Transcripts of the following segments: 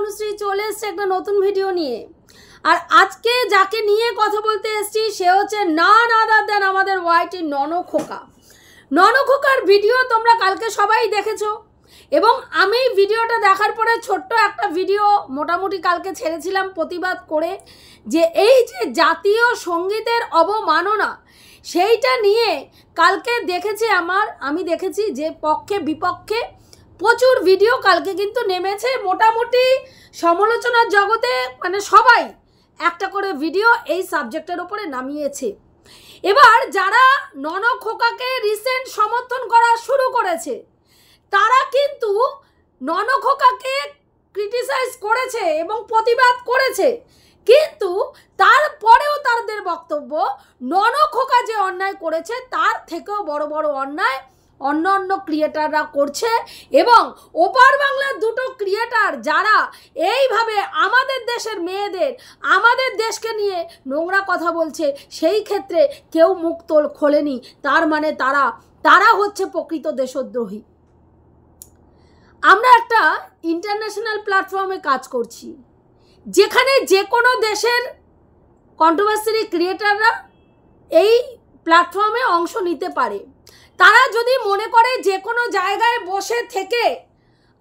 তনুশ্রী চলে এসছে একটা নতুন ভিডিও নিয়ে। আর আজকে যাকে নিয়ে কথা বলতে এসেছি সে হচ্ছে নান আদার দেন আমাদের ওয়াইটি ননখোকা। ননখোকার ভিডিও তোমরা কালকে সবাই দেখেছো এবং আমি ভিডিওটা দেখার পরে ছোট্ট একটা ভিডিও মোটামুটি কালকে ছেড়েছিলাম প্রতিবাদ করে, যে এই যে জাতীয় সঙ্গীতের অবমাননা সেইটা নিয়ে কালকে দেখেছি আমি দেখেছি যে পক্ষে বিপক্ষে প্রচুর ভিডিও কালকে কিন্তু নেমেছে। মোটামুটি সমালোচনার জগতে মানে সবাই একটা করে ভিডিও এই সাবজেক্টের উপরে নামিয়েছে। এবার যারা ননখোকাকে রিসেন্ট সমর্থন করা শুরু করেছে তারা কিন্তু ননখোকাকে ক্রিটিসাইজ করেছে এবং প্রতিবাদ করেছে, কিন্তু তারপরেও তাদের বক্তব্য ননখোকা যে অন্যায় করেছে তার থেকেও বড় বড় অন্যায় অন্য ক্রিয়েটাররা করছে। এবং ওপার বাংলার দুটো ক্রিয়েটার যারা এইভাবে আমাদের দেশের মেয়েদের আমাদের দেশকে নিয়ে নোংরা কথা বলছে সেই ক্ষেত্রে কেউ মুখ খোলেনি, তার মানে তারা হচ্ছে প্রকৃত দেশদ্রোহী। আমরা একটা ইন্টারন্যাশনাল প্ল্যাটফর্মে কাজ করছি যেখানে যে কোনো দেশের কন্ট্রোভার্সি ক্রিয়েটাররা এই প্ল্যাটফর্মে অংশ নিতে পারে। তারা যদি মনে করে যে কোনো জায়গায় বসে থেকে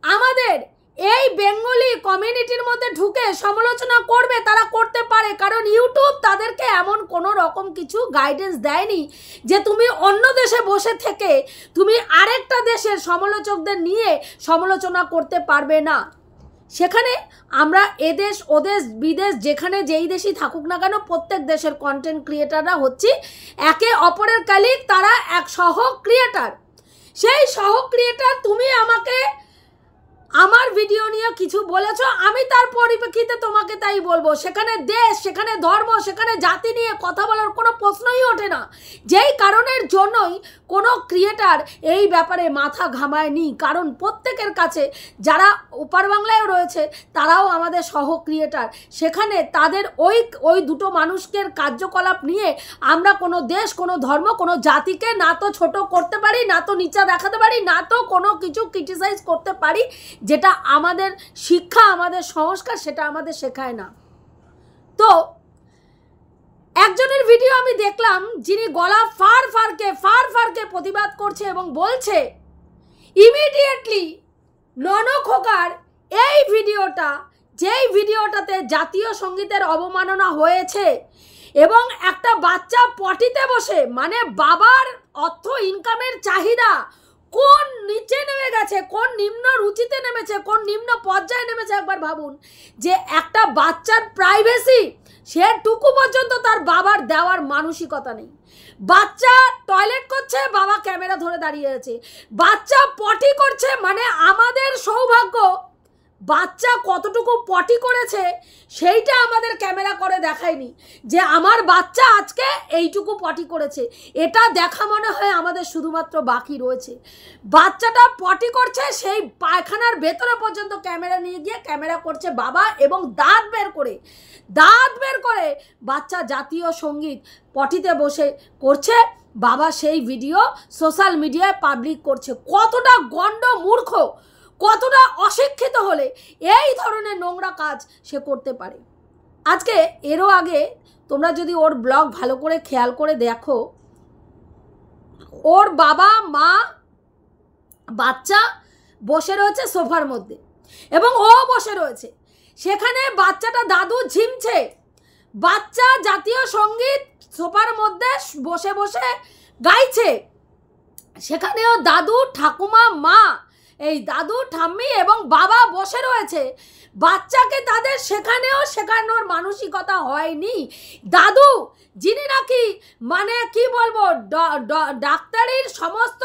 আমাদের এই বেঙ্গলি কমিউনিটির মধ্যে ঢুকে সমালোচনা করবে, তারা করতে পারে, কারণ ইউটিউব তাদেরকে এমন কোনো রকম কিছু গাইডেন্স দেয়নি যে তুমি অন্য দেশে বসে থেকে তুমি আরেকটা দেশের সমালোচকদের নিয়ে সমালোচনা করতে পারবে না। সেখানে আমরা এদেশ ওদেশ বিদেশ যেখানে যেই দেশই থাকুক না কেন প্রত্যেক দেশের কন্টেন্ট ক্রিয়েটাররা হচ্ছে একে অপরের কালিক, তারা এক সহ ক্রিয়েটার। সেই সহ ক্রিয়েটার তুমি আমাকে আমার ভিডিও নিয়ে কিছু বলেছো, আমি তার পরিপ্রেক্ষিতে তোমাকে তাই বলবো। সেখানে দেশ, সেখানে ধর্ম, সেখানে জাতি নিয়ে কথা বলার কোনো প্রশ্নই ওঠে না। যেই কারণের জন্যই কোনো ক্রিয়েটার এই ব্যাপারে মাথা ঘামায়নি, কারণ প্রত্যেকের কাছে যারা ওপার বাংলায় রয়েছে তারাও আমাদের সহ ক্রিয়েটার। সেখানে তাদের ওই দুটো মানুষকে কার্যকলাপ নিয়ে আমরা কোনো দেশ, কোনো ধর্ম, কোনো জাতিকে না তো ছোট করতে পারি, না তো নিচা দেখাতে পারি, না তো কোনো কিছু ক্রিটিসাইজ করতে পারি। যেটা আমাদের শিক্ষা, আমাদের সংস্কার, সেটা আমাদের শেখায় না। তো একজনের ভিডিও আমি দেখলাম যিনি গলা ফার ফারকে প্রতিবাদ করছে এবং বলছে ইমিডিয়েটলি ননখোকার এই ভিডিওটা, যেই ভিডিওটাতে জাতীয় সঙ্গীতের অবমাননা হয়েছে এবং একটা বাচ্চা পটিতে বসে, মানে বাবার অর্থ ইনকামের চাহিদা কোন নিচে নেমে গেছে, কোন নিম্ন রুচিতে নেমেছে, কোন নিম্ন পর্যায়ে নেমেছে। একবার ভাবুন যে একটা বাচ্চার প্রাইভেসি সেটুকু পর্যন্ত তার বাবার দেওয়ার মানসিকতা নেই। বাচ্চা টয়লেট করছে, বাবা ক্যামেরা ধরে দাঁড়িয়ে আছে। বাচ্চা পটি করছে, মানে আমাদের সৌভাগ্য বাচ্চা কতটুকু পটি করেছে সেইটা আমাদের ক্যামেরা করে দেখায়নি, যে আমার বাচ্চা আজকে এইটুকু পটি করেছে। এটা দেখা মনে হয় আমাদের শুধুমাত্র বাকি রয়েছে। বাচ্চাটা পটি করছে, সেই পায়খানার ভেতরে পর্যন্ত ক্যামেরা নিয়ে গিয়ে ক্যামেরা করছে বাবা, এবং দাঁত বের করে বাচ্চা জাতীয় সঙ্গীত পটিতে বসে করছে, বাবা সেই ভিডিও সোশ্যাল মিডিয়ায় পাবলিক করছে। কতটা গণ্ড মূর্খ, কতটা অশিক্ষিত হলে এই ধরনের নোংরা কাজ সে করতে পারে। আজকে এরও আগে তোমরা যদি ওর ব্লগ ভালো করে খেয়াল করে দেখো, ওর বাবা মা বাচ্চা বসে রয়েছে সোফার মধ্যে এবং ও বসে রয়েছে। সেখানে বাচ্চাটা দাদু ঝিমছে, বাচ্চা জাতীয় সঙ্গীত সোফার মধ্যে বসে বসে গাইছে। সেখানেও দাদু, ঠাকুমা, মা, এই দাদু, ঠাম্মি এবং বাবা বসে রয়েছে। বাচ্চাকে তাদের সেখানেও শেখানোর মানসিকতা হয়নি। দাদু যিনি নাকি মানে কি বলবো ডাক্তারির সমস্ত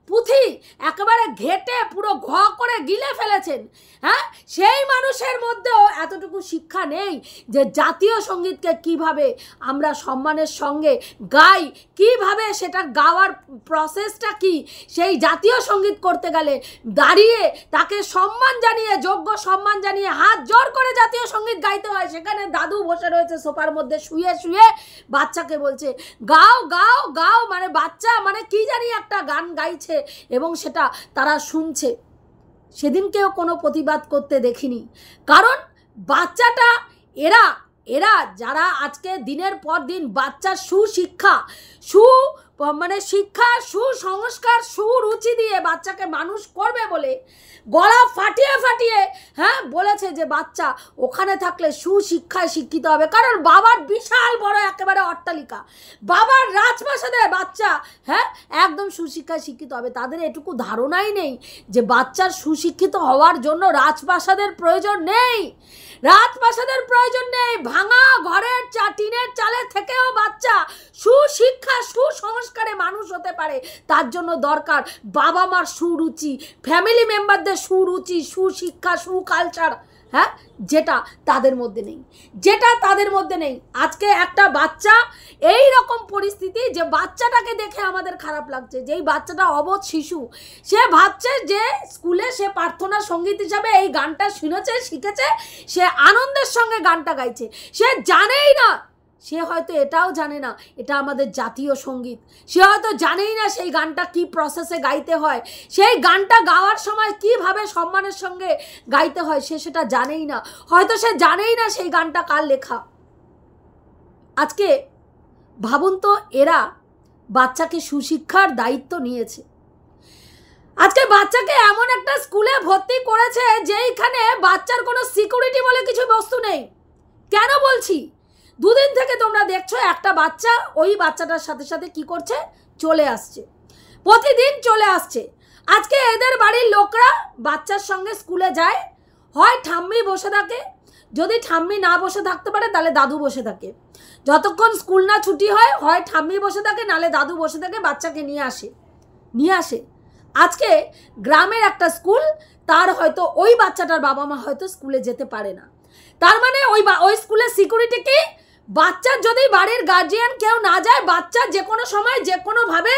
পুঁথি একেবারে ঘেটে পুরো ঘ করে গিলে ফেলেছেন, হ্যাঁ, সেই মানুষের মধ্যেও এতটুকু শিক্ষা নেই যে জাতীয় সঙ্গীতকে কিভাবে আমরা সম্মানের সঙ্গে গাই, কিভাবে সেটা গাওয়ার প্রসেসটা কি। সেই জাতীয় সঙ্গীত করতে গেলে দাঁড়িয়ে তাকে সম্মান জানিয়ে, যোগ্য সম্মান জানিয়ে হাত জোর করে জাতীয় সঙ্গীত গাইতে হয়। সেখানে দাদু বসে রয়েছে সোফার মধ্যে শুয়ে শুয়ে বাচ্চাকে বলছে গাও গাও গাও, মানে বাচ্চা মানে কি জানি একটা গান গাইছে এবং সেটা তারা শুনছে। সেদিনকেও কোনো প্রতিবাদ করতে দেখিনি। কারণ বাচ্চাটা এরা এরা যারা আজকে দিনের পর দিন বাচ্চার সুশিক্ষা শিক্ষা সুসংস্কার সুরুচি দিয়ে বাচ্চাকে মানুষ করবে বলে গলা ফাটিয়ে ফাটিয়ে বলেছে যে বাচ্চা ওখানে থাকলে সুশিক্ষায় শিক্ষিত হবে। কারণ বাবার বিশাল বড় একেবারে অট্টালিকা, বাবার রাজপ্রাসাদে বাচ্চা একদম সুশিক্ষায় শিক্ষিত হবে। তাদের এটুকু ধারণাই নেই যে বাচ্চার সুশিক্ষিত হওয়ার জন্য রাজপ্রাসাদের প্রয়োজন নেই, রাজপ্রাসাদের প্রয়োজন নেই। ভাঙা ঘরের টিনের চালের থেকেও বাচ্চা সুশিক্ষা সুসংস্কারে মানুষ হতে পারে। তার জন্য দরকার বাবা মার সুরুচি, ফ্যামিলি মেম্বারদের সুরুচি, সুশিক্ষা, সুকালচার, যেটা তাদের মধ্যে নেই। আজকে একটা বাচ্চা এই রকম পরিস্থিতি যে বাচ্চাটাকে দেখে আমাদের খারাপ লাগছে, যেই বাচ্চাটা অবোধ শিশু, সে ভাবছে যে স্কুলে সে প্রার্থনা সঙ্গীত হিসাবে এই গানটা শুনেছে, শিখেছে, সে আনন্দের সঙ্গে গানটা গাইছে। সে জানেই না, সে হয়তো এটাও জানে না এটা আমাদের জাতীয় সঙ্গীত, সে হয়তো জানেই না সেই গানটা কি প্রসেসে গাইতে হয়, সেই গানটা গাওয়ার সময় কিভাবে সম্মানের সঙ্গে গাইতে হয়, সে সেটা জানেই না। হয়তো সে জানেই না সেই গানটা কার লেখা। আজকে ভাবুন তো, এরা বাচ্চাকে সুশিক্ষার দায়িত্ব নিয়েছে, আজকে বাচ্চাকে এমন একটা স্কুলে ভর্তি করেছে যেইখানে বাচ্চার কোনো সিকিউরিটি বলে কিছু বস্তু নেই। কেন বলছি? দুদিন থেকে তোমরা দেখছো একটা বাচ্চা ওই বাচ্চাটার সাথে সাথে কি করছে, চলে আসছে, প্রতিদিন চলে আসছে। আজকে এদের বাড়ির লোকরা বাচ্চার সঙ্গে স্কুলে যায়, হয় ঠাম্মি বসে থাকে, যদি ঠাম্মি না বসে থাকতে পারে তাহলে দাদু বসে থাকে। যতক্ষণ স্কুল না ছুটি হয়, হয় ঠাম্মি বসে থাকে নালে দাদু বসে থাকে, বাচ্চাকে নিয়ে আসে। আজকে গ্রামের একটা স্কুল, তার হয়তো ওই বাচ্চাটার বাবা মা হয়তো স্কুলে যেতে পারে না, তার মানে ওই স্কুলের সিকিউরিটি কি, বাচ্চার যদি বাড়ির গার্জিয়ান কেউ না যায়, বাচ্চা যে কোনো সময় যে কোনোভাবে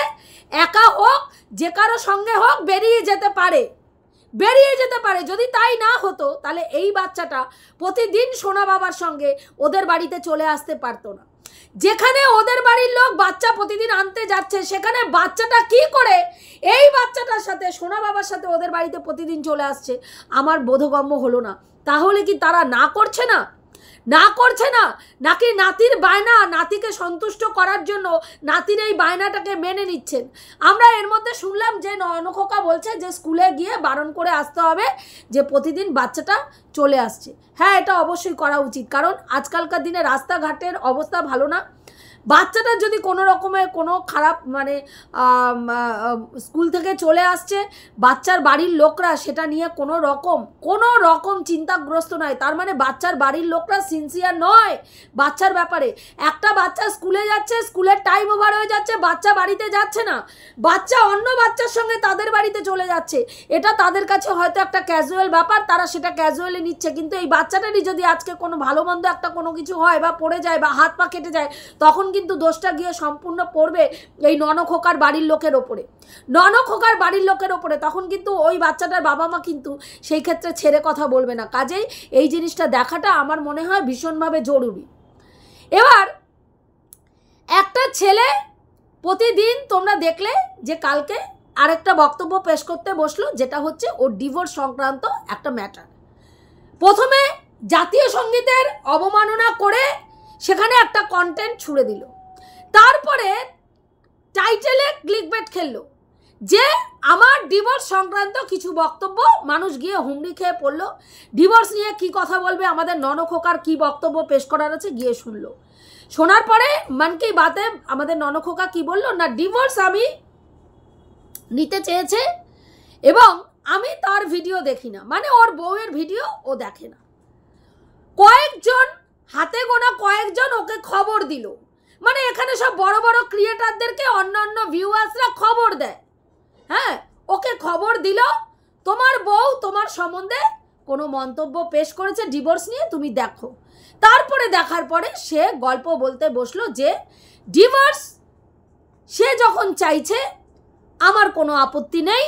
একা হোক যে কারো সঙ্গে হোক বেরিয়ে যেতে পারে। যদি তাই না হতো তাহলে এই বাচ্চাটা প্রতিদিন সোনা বাবার সঙ্গে ওদের বাড়িতে চলে আসতে পারতো না। যেখানে ওদের বাড়ির লোক বাচ্চা প্রতিদিন আনতে যাচ্ছে, সেখানে বাচ্চাটা কি করে এই বাচ্চাটার সাথে সোনা বাবার সাথে ওদের বাড়িতে প্রতিদিন চলে আসছে, আমার বোধগম্য হলো না। তাহলে কি তারা না করছে না, নাকি নাতির বায়না, নাতিকে সন্তুষ্ট করার জন্য নাতির এই বায়নাটাকে মেনে নিচ্ছেন? আমরা এর মধ্যে শুনলাম যে নয়নখোকা বলছে যে স্কুলে গিয়ে বারণ করে আসতে হবে, যে প্রতিদিন বাচ্চাটা চলে আসছে। হ্যাঁ, এটা অবশ্যই করা উচিত, কারণ আজকালকার দিনে রাস্তাঘাটের অবস্থা ভালো না। বাচ্চাটা যদি কোনো রকমের কোনো খারাপ স্কুল থেকে চলে আসছে, বাচ্চার বাড়ির লোকরা সেটা নিয়ে কোনো রকম চিন্তাগ্রস্ত নয়, তার মানে বাচ্চার বাড়ির লোকরা সিনসিয়ার নয় বাচ্চার ব্যাপারে। একটা বাচ্চা স্কুলে যাচ্ছে, স্কুলের টাইম ওভার হয়ে যাচ্ছে, বাচ্চা বাড়িতে যাচ্ছে না, বাচ্চা অন্য বাচ্চার সঙ্গে তাদের বাড়িতে চলে যাচ্ছে। এটা তাদের কাছে হয়তো একটা ক্যাজুয়াল ব্যাপার, তারা সেটা ক্যাজুয়ালি নিচ্ছে। কিন্তু এই বাচ্চাটারই যদি আজকে কোনো ভালো মন্দ একটা কোনো কিছু হয় বা পড়ে যায় বা হাত পা কেটে যায়, তখন কিন্তু দোষটা গিয়ে সম্পূর্ণ পড়বে এই ননখোকার বাড়ির লোকের ওপরে। তখন কিন্তু ওই বাচ্চাটার বাবা মা কিন্তু সেই ক্ষেত্রে ছেড়ে কথা বলবে না। কাজেই এই জিনিসটা দেখাটা আমার মনে হয় ভীষণভাবে জরুরি। এবার একটা ছেলে প্রতিদিন তোমরা দেখলে যে কালকে আরেকটা বক্তব্য পেশ করতে বসলো, যেটা হচ্ছে ওর ডিভোর্স সংক্রান্ত একটা ম্যাটার। প্রথমে জাতীয় সঙ্গীতের অবমাননা করে সেখানে একটা কন্টেন্ট ছুড়ে দিল, তারপরে টাইটেলে ক্লিকবেট খেললো যে আমার ডিভোর্স সংক্রান্ত কিছু বক্তব্য, মানুষ গিয়ে হুমড়ি খেয়ে পড়লো। ডিভোর্স নিয়ে কি কথা বলবে, আমাদের ননখোকার কি বক্তব্য পেশ করার আছে, গিয়ে শুনলো। শোনার পরে মন কি বাতে আমাদের ননখোকা কি বললো না, ডিভোর্স আমি নিতে চেয়েছে এবং আমি তার ভিডিও দেখি না, মানে ওর বউয়ের ভিডিও ও দেখে না। কয়েকজন, হাতে গোনা কয়েকজন ওকে খবর দিল, মানে এখানে সব বড় বড় ক্রিয়েটারদেরকে অন্যান্য ভিউয়ার্সরা খবর দেয়, হ্যাঁ, ওকে খবর দিল তোমার বউ তোমার সম্বন্ধে কোনো মন্তব্য পেশ করেছে ডিভোর্স নিয়ে, তুমি দেখো। তারপরে দেখার পরে সে গল্প বলতে বসলো যে ডিভোর্স সে যখন চাইছে আমার কোনো আপত্তি নেই,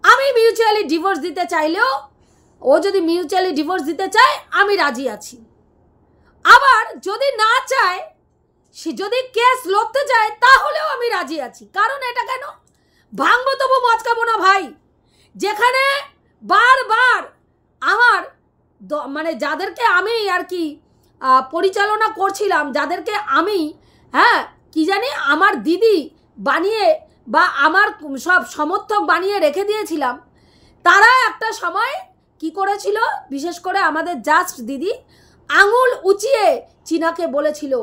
আমি মিউচুয়ালি ডিভোর্স দিতে চাইলেও, ও যদি মিউচুয়ালি ডিভোর্স দিতে চায় আমি রাজি আছি। আবার যদি না চায়, সে যদি কেস লড়তে চায় তাহলেও আমি রাজি আছি। কারণ এটা কেন ভাঙবো তবু মচকাবো না ভাই। যেখানে বারবার আমার মানে যাদেরকে আমি আর কি পরিচালনা করছিলাম, যাদেরকে আমি কি জানি আমার দিদি বানিয়ে বা আমার সব সমর্থক বানিয়ে রেখে দিয়েছিলাম, তারা একটা সময় কি করেছিল, বিশেষ করে আমাদের জাস্ট দিদি আঙুল উঁচিয়ে চীনাকে বলেছিল,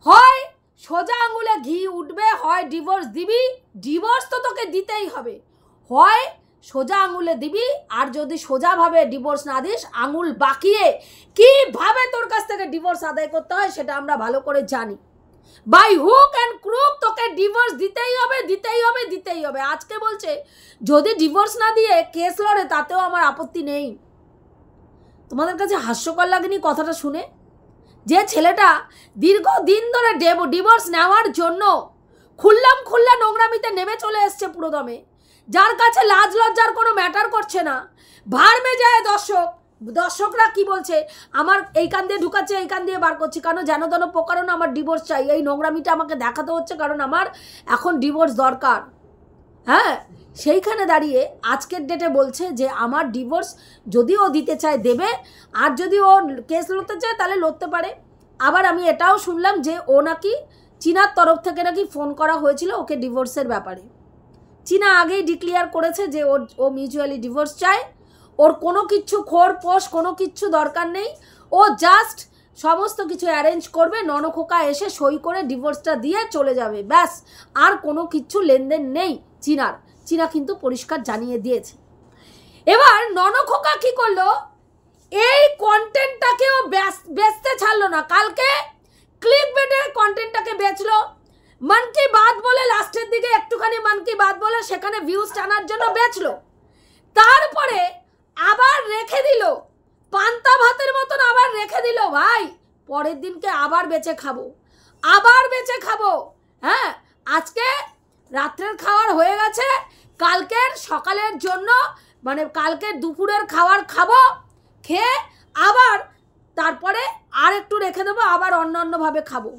হয় সোজা আঙুলে ঘি উঠবে, হয় ডিভোর্স দিবি, ডিভোর্স তো তোকে দিতেই হবে, হয় সোজা আঙুলে দিবি, আর যদি সোজাভাবে ডিভোর্স না দিস আঙুল বাঁকিয়ে কিভাবে তোর কাছ থেকে ডিভোর্স আদায় করতে হয় সেটা আমরা ভালো করে জানি। বাই হুক অ্যান্ড ক্রুক তোকে ডিভোর্স দিতেই হবে, দিতেই হবে, দিতেই হবে। আজকে বলছে যদি ডিভোর্স না দিয়ে কেস লড়ে তাতেও আমার আপত্তি নেই। তোমাদের কাছে হাস্যকর লাগেনি কথাটা শুনে? যে ছেলেটা দীর্ঘদিন ধরে ডিভোর্স নেওয়ার জন্য খুল্লা নোংরামিতে নেমে চলে এসছে পুরোদমে, যার কাছে লাজ লজ্জার কোনো ম্যাটার করছে না, ভাড়মে যায় দর্শকরা কি বলছে, আমার এই কান দিয়ে ঢুকাচ্ছে, এই কান দিয়ে বার করছি, কারণ যেন তেন প্রকারণ আমার ডিভোর্স চাই, এই নোংরামিটা আমাকে দেখাতে হচ্ছে কারণ আমার এখন ডিভোর্স দরকার। সেইখানে দাঁড়িয়ে আজকের ডেটে বলছে যে আমার ডিভোর্স যদি ও দিতে চায় দেবে, আর যদি ও কেস লড়তে চায় তাহলে লড়তে পারে। আবার আমি এটাও শুনলাম যে ও নাকি চীনার তরফ থেকে নাকি ফোন করা হয়েছিল ওকে ডিভোর্সের ব্যাপারে। চীনা আগেই ডিক্লেয়ার করেছে যে ও মিউচুয়ালি ডিভোর্স চায়, ওর কোনো কিচ্ছু খোরপোশ কোনো কিচ্ছু দরকার নেই, ও জাস্ট সমস্ত কিছু অ্যারেঞ্জ করবে, ননখোকা এসে সই করে ডিভোর্সটা দিয়ে চলে যাবে, ব্যাস, আর কোনো কিচ্ছু লেনদেন নেই চীনার। চীনা কিন্তু পরিষ্কার জানিয়ে দিয়েছে। এবার ননখোকা কি করলো, এই কন্টেন্টটাকেও বেচতে ছাড়লো না, কালকে ক্লিক বেটে কন্টেন্টটাকে বেচলো, মন কি বাত বলে লাস্টের দিকে একটুখানি মন কি বাত বলে সেখানে ভিউজ টানার জন্য বেচলো, তারপরে আবার রেখে দিল পান্তা ভাতের মতন, আবার রেখে দিল। ভাই পরের দিনকে আবার বেচে খাবো, আবার বেচে খাবো। আজকে রাত্রের খাওয়ার হয়ে গেছে, কালকের সকালের জন্য মানে কালকের দুপুরের খাবার খাবো, খেয়ে আবার তারপরে আর একটু রেখে দেবো, আবার অন্যভাবে খাবো।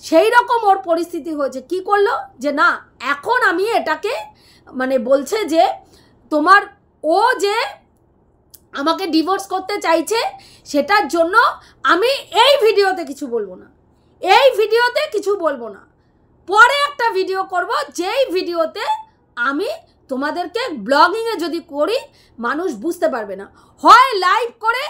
সেই রকম ওর পরিস্থিতি হয়েছে। কি করলো যে না এখন আমি এটাকে মানে বলছে যে তোমার ও যে আমাকে ডিভোর্স করতে চাইছে সেটার জন্য আমি এই ভিডিওতে কিছু বলবো না, এই ভিডিওতে কিছু বলবো না, পরে একটা ভিডিও করব যেই ভিডিওতে আমি তোমাদেরকে ব্লগিংয়ে যদি করি মানুষ বুঝতে পারবে না, হয় লাইভ করে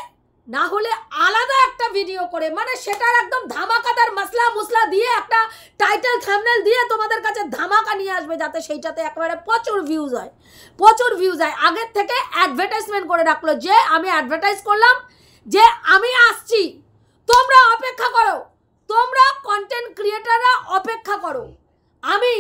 না হলে আলাদা একটা ভিডিও করে, মানে সেটার একদম ধামাকাদার মশলা মুসলা দিয়ে একটা টাইটেল থাম্বনেল দিয়ে তোমাদের কাছে ধামাকা নিয়ে আসবে, যাতে সেইটাতে একেবারে প্রচুর ভিউজ হয়, প্রচুর ভিউজ হয়। আগের থেকে অ্যাডভার্টাইজমেন্ট করে রাখলো যে আমি অ্যাডভার্টাইজ করলাম যে আমি আসছি, তোমরা অপেক্ষা করো, তোমরা কন্টেন্ট ক্রিয়েটাররা অপেক্ষা করো, আমি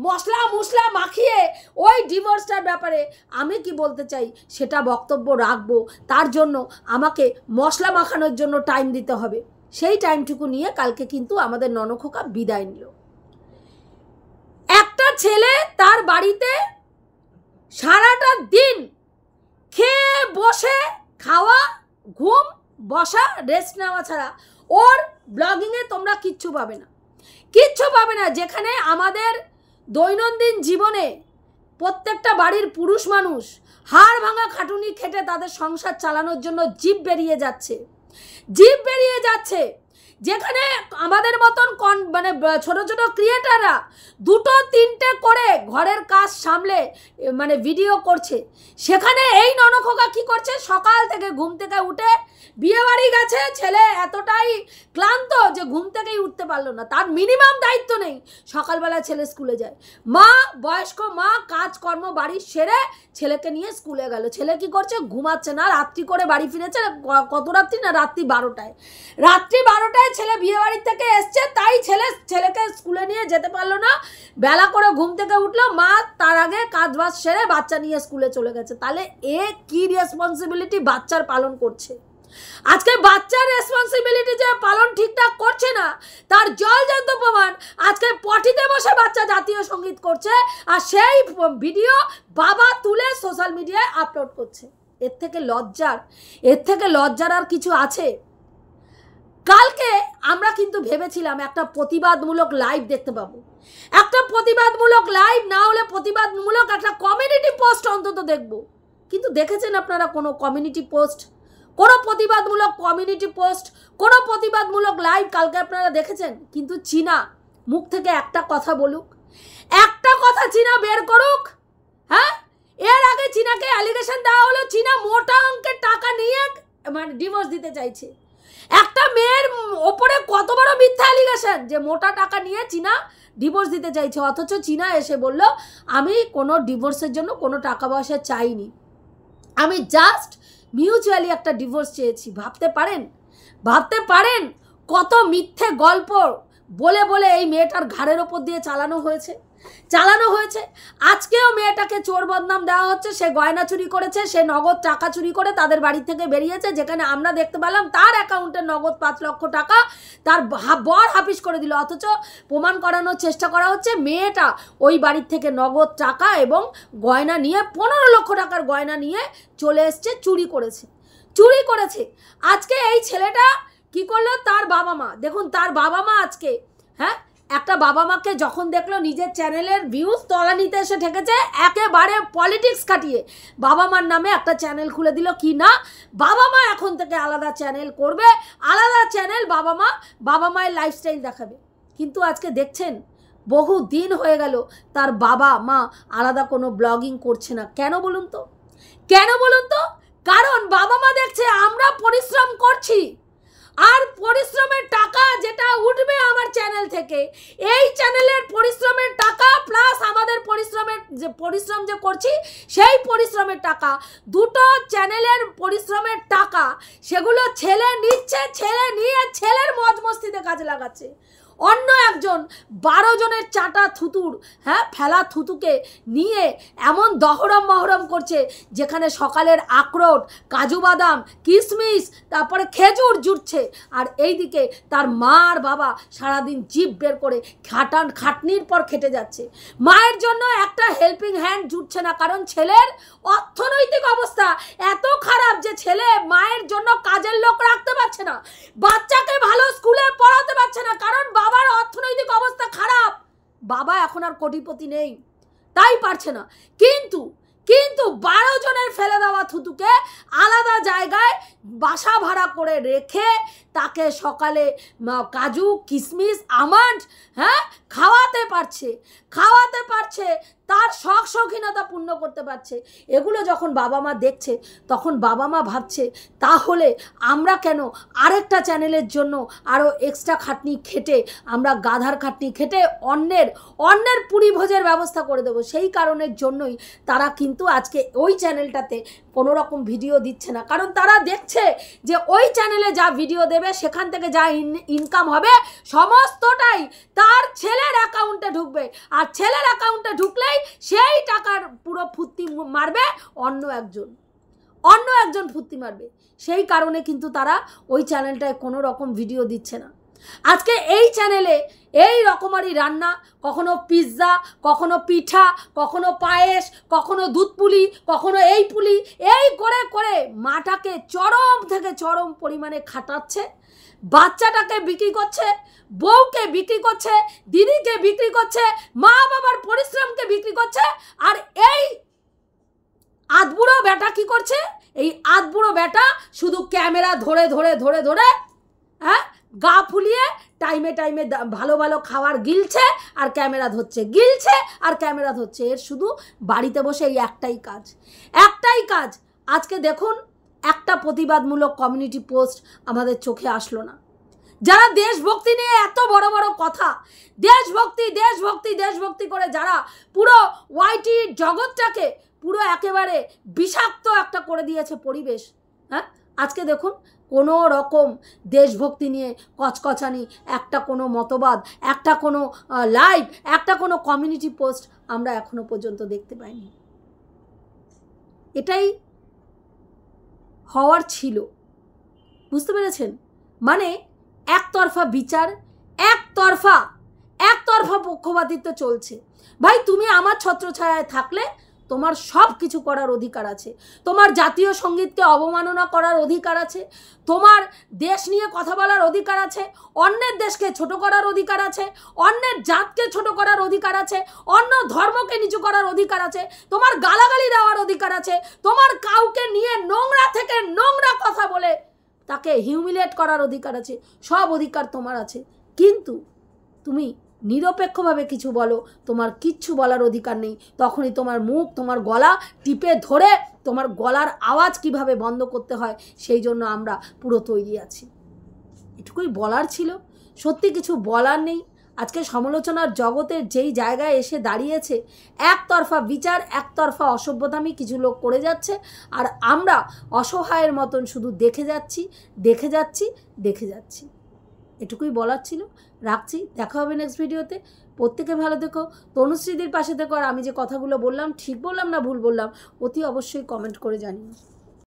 মশলা মাখিয়ে ওই ডিভোর্সটার ব্যাপারে আমি কি বলতে চাই সেটা বক্তব্য রাখবো, তার জন্য আমাকে মশলা মাখানোর জন্য টাইম দিতে হবে। সেই টাইমটুকু নিয়ে কালকে কিন্তু আমাদের ননখোকা বিদায় নিল। একটা ছেলে তার বাড়িতে সারাটা দিন খেয়ে বসে খাওয়া, ঘুম, বসা, রেস্ট নেওয়া ছাড়া ওর ব্লগিংয়ে তোমরা কিচ্ছু পাবে না, কিচ্ছু পাবে না। যেখানে আমাদের দৈনন্দিন জীবনে প্রত্যেকটা বাড়ির পুরুষ মানুষ হাড় ভাঙা খাটুনি খেটে তাদের সংসার চালানোর জন্য জিভ বেরিয়ে যাচ্ছে, যেখানে আমাদের মতন মানে ছোট ছোট ক্রিয়েটাররা দুটো তিনটে করে ঘরের কাজ সামলে মানে ভিডিও করছে, সেখানে এই ননখোকা কি করছে, সকাল থেকে ঘুম থেকে উঠে বিয়ে বাড়ি গেছে, ছেলে এতটাই ক্লান্ত যে ঘুম থেকেই উঠতে পারলো না, তার মিনিমাম দায়িত্ব নেই, সকালবেলা ছেলে স্কুলে যায়, মা বয়স্ক মা কাজকর্ম বাড়ি সেরে ছেলেকে নিয়ে স্কুলে গেল, ছেলে কি করছে, ঘুমাচ্ছে না, রাত্রি করে বাড়ি ফিরেছে, কত রাত্রি না রাত্রি 12টায়, রাত্রি 12টায় ছেলে বিয়ে বাড়ি থেকে এসছে, তাই ছেলেকে স্কুলে নিয়ে যেতে পারলো না, বেলা করে ঘুম থেকে উঠলো, মা তার আগে কাজ বাজ সেরে বাচ্চা নিয়ে স্কুলে চলে গেছে। তাহলে এ কি রেসপন্সিবিলিটি বাচ্চার পালন করছে? আজকে বাচ্চার রেসপন্সিবিলিটি যে পালন ঠিকঠাক করছে না তার জলজান্ত প্রমাণ আজকে পটিতে বসে বাচ্চা জাতীয় সঙ্গীত করছে, আর সেই ভিডিও বাবা তুলে সোশ্যাল মিডিয়ায় আপলোড করছে। এর থেকে লজ্জার আর কিছু আছে? কালকে আমরা কিন্তু ভেবেছিলাম একটা প্রতিবাদমূলক লাইভ দেখতে পাবো, একটা প্রতিবাদমূলক লাইভ না হলে প্রতিবাদমূলক একটা কমিউনিটি পোস্ট অন্তত দেখবো, কিন্তু দেখেছেন আপনারা কোনো কমিউনিটি পোস্ট, কোনো প্রতিবাদমূলক কমিউনিটি পোস্ট, কোনো প্রতিবাদমূলক লাইভ কালকে আপনারা দেখেছেন? কিন্তু চীনা মুখ থেকে একটা কথা বলুক, একটা কথা চীনা বের করুক। হ্যাঁ, এর আগে চীনাকে অ্যালিগেশন দেওয়া হলো চীনা মোটা অঙ্কের টাকা নিয়ে মানে ডিভোর্স দিতে চাইছে। একটা মেয়ের ওপরে কত বড় মিথ্যা অ্যালিগেশন যে মোটা টাকা নিয়ে চীনা ডিভোর্স দিতে চাইছে, অথচ চীনা এসে বলল আমি কোনো ডিভোর্সের জন্য কোনো টাকা পয়সা চাইনি, আমি জাস্ট মিউচুয়ালি একটা ডিভোর্স চেয়েছি। ভাবতে পারেন কত মিথ্যে গল্প বলে বলে এই মেয়েটার ঘাড়ের ওপর দিয়ে চালানো হয়েছে। আজকেও মেয়েটাকে চোর বদনাম দেওয়া হচ্ছে। সে গয়না চুরি করেছে, সে নগদ টাকা চুরি করে তাদের বাড়ি থেকে বেরিয়েছে, যেখানে আমরা দেখতে পেলাম তার অ্যাকাউন্টে নগদ 5 লক্ষ টাকা তার বর হাফিস করে দিল, অথচ প্রমাণ করানোর চেষ্টা করা হচ্ছে মেয়েটা ওই বাড়ির থেকে নগদ টাকা এবং গয়না নিয়ে 15 লক্ষ টাকার গয়না নিয়ে চলে এসছে, চুরি করেছে। আজকে এই ছেলেটা কি করলো, তার বাবা মা দেখুন, তার বাবা মা আজকে একটা বাবা মাকে যখন দেখলো নিজের চ্যানেলের ভিউজ তলানিতে এসে ঠেকেছে, একেবারে পলিটিক্স খাটিয়ে বাবা মার নামে একটা চ্যানেল খুলে দিল। কি না, বাবা মা এখন থেকে আলাদা চ্যানেল করবে, আলাদা চ্যানেল বাবা মায়ের লাইফস্টাইল দেখাবে। কিন্তু আজকে দেখছেন বহু দিন হয়ে গেল তার বাবা মা আলাদা কোনো ব্লগিং করছে না। কেন বলুন তো? কারণ বাবা মা দেখছে আমরা পরিশ্রম করছি, আর পরিশ্রমের টাকা যেটা উঠবে আমার চ্যানেল থেকে, এই চ্যানেলের পরিশ্রমের টাকা প্লাস আমাদের পরিশ্রম যে করছি সেই পরিশ্রমের টাকা, দুটো চ্যানেলের পরিশ্রমের টাকা, সেগুলো ছেলে নিচ্ছে, ছেলে নিয়ে ছেলের মজ মস্তিতে কাজে লাগাচ্ছে। অন্য একজন 12 জনের চাটা থুতুর ফেলা থুতুকে নিয়ে এমন দহরম মহরম করছে, যেখানে সকালের আখরোট, কাজু বাদাম, কিশমিশ, তারপরে খেজুর জুটছে, আর এইদিকে তার মা আর বাবা সারাদিন জিভ বের করে খাটনির পর খেটে যাচ্ছে। মায়ের জন্য একটা হেল্পিং হ্যান্ড জুটছে না, কারণ ছেলের অর্থনৈতিক অবস্থা এত খারাপ যে ছেলে মায়ের জন্য কাজের লোক রাখতে পারছে না, বাচ্চাকে ভালো স্কুলে পড়াতে পারছে না, কারণ বাবার অর্থনৈতিক অবস্থা খারাপ। বাবা এখন আর কোটিপতি নেই, তাই পারছে না। কিন্তু 12 জনের ফেলে দেওয়া থুতুকে আলাদা জায়গায় বাসা ভাড়া করে রেখে তাকে সকালে কাজু, কিশমিশ, আমন্ড খাওয়াতে পারছে, তার শখ শৌখিনতা পূর্ণ করতে পারছে। এগুলো যখন বাবা মা দেখছে, তখন বাবা মা ভাবছে তাহলে আমরা কেন আরেকটা চ্যানেলের জন্য আরও এক্সট্রা খাটনি খেটে, আমরা গাধার খাটনি খেটে অন্যের পুরি ভোজের ব্যবস্থা করে দেবো। সেই কারণের জন্যই তারা কিন্তু আজকে ওই চ্যানেলটাতে কোনো রকম ভিডিও দিচ্ছে না, কারণ তারা দেখছে যে ওই চ্যানেলে যা ভিডিও দেবে সেখান থেকে যা ইনকাম হবে সমস্তটাই তার ছেলের অ্যাকাউন্টে ঢুকবে, আর ছেলের অ্যাকাউন্টে ঢুকলেই সেই টাকার পুরো ফুর্তি মারবে অন্য একজন ফুর্তি মারবে। সেই কারণে কিন্তু তারা ওই চ্যানেলটায় কোনো রকম ভিডিও দিচ্ছে না। আজকে এই চ্যানেলে এই রকমারি রান্না, কখনো পিৎজা, কখনো পিঠা, কখনো পায়েস, কখনো দুধ পুলি, কখনো এই পুলি, এই করে করে মাটাকে চরম থেকে চরম পরিমাণে খাটাচ্ছে, বাচ্চাটাকে বিক্রি করছে, বউকে বিক্রি করছে, দিদিকে বিক্রি করছে, মা বাবার পরিশ্রমকে বিক্রি করছে। আর এই আধবুড়ো বেটা কি করছে? এই আধবুড়ো বেটা শুধু ক্যামেরা ধরে গা ফুলিয়ে টাইমে ভালো ভালো খাবার গিলছে আর ক্যামেরা ধরছে, এর শুধু বাড়িতে বসে এই একটাই কাজ। আজকে দেখুন একটা প্রতিবাদমূলক কমিউনিটি পোস্ট আমাদের চোখে আসলো না। যারা দেশভক্তি নিয়ে এত বড় বড় কথা, দেশভক্তি করে যারা পুরো ওয়াইটি জগৎটাকে পুরো একেবারে বিষাক্ত একটা করে দিয়েছে পরিবেশ, আজকে দেখুন কোনো রকম দেশভক্তি নিয়ে কচকচানি, একটা কোনো মতবাদ, একটা কোনো লাইভ, একটা কোনো কমিউনিটি পোস্ট আমরা এখনো পর্যন্ত দেখতে পাইনি। এটাই হওয়ার ছিল, বুঝতে পেরেছেন? মানে একতরফা বিচার, একতরফা পক্ষপাতিত্ব চলছে। ভাই তুমি আমার ছত্রছায়ায় থাকলে তোমার সব কিছু করার অধিকার আছে। তোমার জাতীয় সঙ্গীতকে অবমাননা করার অধিকার আছে, তোমার দেশ নিয়ে কথা বলার অধিকার আছে, অন্যের দেশকে ছোট করার অধিকার আছে, অন্যের জাতকে ছোট করার অধিকার আছে, অন্য ধর্মকে নিচু করার অধিকার আছে, তোমার গালাগালি দেওয়ার অধিকার আছে, তোমার কাউকে নিয়ে নোংরা থেকে নোংরা কথা বলে তাকে হিউমিলেট করার অধিকার আছে। সব অধিকার তোমার আছে, কিন্তু তুমি নিরপেক্ষভাবে কিছু বলো, তোমার কিচ্ছু বলার অধিকার নেই। তখনই তোমার মুখ, তোমার গলা টিপে ধরে তোমার গলার আওয়াজ কিভাবে বন্ধ করতে হয় সেই জন্য আমরা পুরো তৈরি আছি। এটুকুই বলার ছিল, সত্যি কিছু বলার নেই। আজকে সমালোচনার জগতের যেই জায়গায় এসে দাঁড়িয়েছে, একতরফা বিচার, একতরফা অসভ্যতামি কিছু লোক করে যাচ্ছে, আর আমরা অসহায়ের মতন শুধু দেখে যাচ্ছি, দেখে যাচ্ছি, দেখে যাচ্ছি। এটুকুই বলার ছিল, রাখছি। দেখা হবে নেক্সট ভিডিওতে। প্রত্যেকে ভালো থেকো, তনুশ্রীদের পাশে থেকো। আর আমি যে কথাগুলো বললাম ঠিক বললাম না ভুল বললাম অতি অবশ্যই কমেন্ট করে জানিও।